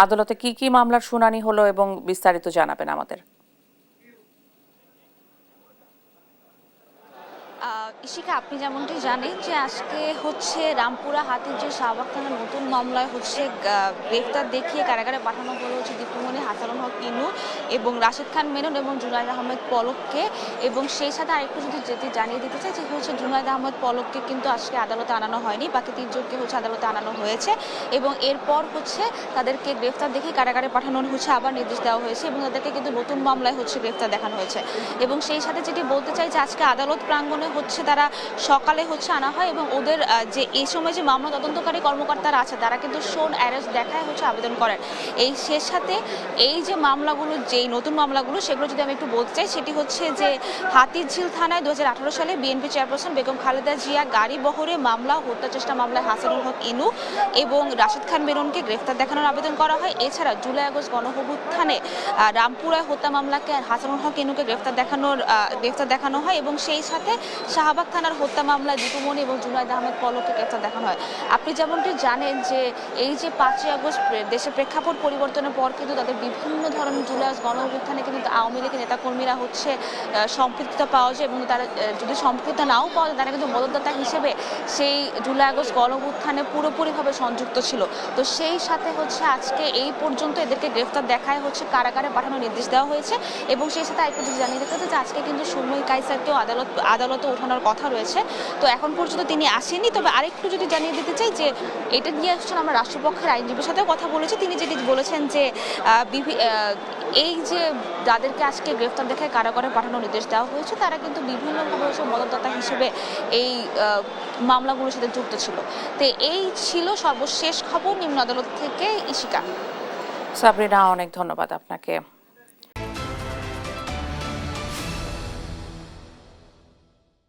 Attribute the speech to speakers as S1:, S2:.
S1: আদালতে কি কি মামলার শুনানি হলো এবং বিস্তারিত জানাবেন আমাদের।
S2: ইশিকা, আপনি যেমনটি জানেন যে আজকে হচ্ছে রামপুরা হাতির যে শাহবাগ থানার নতুন মামলায় হচ্ছে গ্রেফতার দেখিয়ে কারাগারে পাঠানো হলো হচ্ছে দীপুমণি হাসানুল হক ইনু এবং রাশেদ খান মেনন এবং জুনায়েদ আহমেদ পলককে। এবং সেই সাথে আরেকটু যদি জানিয়ে দিতে চাই যে হচ্ছে জুনায়েদ আহমেদ পলককে কিন্তু আজকে আদালতে আনানো হয়নি, বাকি তিনজনকে হচ্ছে আদালতে আনানো হয়েছে এবং এরপর হচ্ছে তাদেরকে গ্রেফতার দেখিয়ে কারাগারে পাঠানোর হচ্ছে আবার নির্দেশ দেওয়া হয়েছে এবং তাদেরকে কিন্তু নতুন মামলায় হচ্ছে গ্রেফতার দেখানো হয়েছে। এবং সেই সাথে যেটি বলতে চাই যে আজকে আদালত প্রাঙ্গণে হচ্ছে তারা সকালে হচ্ছে আনা হয় এবং ওদের যে এই সময় যে মামলা তদন্তকারী কর্মকর্তারা আছে তারা কিন্তু শোন অ্যারেস্ট দেখায় হচ্ছে আবেদন করেন। এই শেষ সাথে এই যে মামলাগুলো, যেই নতুন মামলাগুলো সেগুলো যদি আমি একটু বলতে চাই, সেটি হচ্ছে যে হাতিরঝিল থানায় 2018 সালে বিএনপি চেয়ারপারসন বেগম খালেদা জিয়া গাড়ি বহরে মামলা, হত্যা চেষ্টা মামলায় হাসানুল হক ইনু এবং রাশেদ খান মেননকে গ্রেফতার দেখানোর আবেদন করা হয়। এছাড়া জুলাই আগস্ট গণঅভ্যুত্থানে রামপুরায় হত্যা মামলাকে হাসানুল হক ইনুকে গ্রেফতার দেখানো হয় এবং সেই সাথে শাহবাগ থানার হত্যা মামলায় দীপুমণি এবং জুনায়েদ আহমেদ পলককে গ্রেফতার দেখানো হয়। আপনি যেমনটি জানেন যে এই যে 5ই আগস্ট দেশের প্রেক্ষাপট পরিবর্তনের পর কিন্তু তাদের বিভিন্ন ধরনের জুলাই আগস্ট গণঅভ্যুত্থানে কিন্তু আওয়ামী লীগের নেতাকর্মীরা হচ্ছে সম্পৃক্ততা পাওয়া যায় এবং তারা যদি সম্পৃক্ততা নাও পাওয়া যায় তারা কিন্তু মদতদাতা হিসেবে সেই জুলাই আগস্ট গণঅভ্যুত্থানে পুরোপুরিভাবে সংযুক্ত ছিল। তো সেই সাথে হচ্ছে আজকে এই পর্যন্ত এদেরকে গ্রেফতার দেখায় হচ্ছে কারাগারে পাঠানোর নির্দেশ দেওয়া হয়েছে এবং সেই সাথে আরেকটু যদি জানিয়ে দিতে যে আজকে কিন্তু সুমই কায়সারকেও আদালতে ওঠানোর কথা রয়েছে। তো এখন পর্যন্ত তিনি আসেনি। তবে আরেকটু যদি জানিয়ে দিতে চাই যে এটা নিয়ে আসছেন আমরা রাষ্ট্রপক্ষের আইনজীবীর সাথেও কথা বলেছি, তিনি যেটি বলেছেন যে এই যে যাদেরকে আজকে গ্রেফতার দেখায় কারাগারে পাঠানোর নির্দেশ দেওয়া হয়েছে তারা কিন্তু বিভিন্নভাবে হচ্ছে মদতদাতা হিসেবে এই মামলাগুলোর সাথে যুক্ত ছিল। তো এই ছিল সর্বশেষ খবর নিম্ন আদালত থেকে। ইশিকা।
S1: সাবরিনা, অনেক ধন্যবাদ আপনাকে।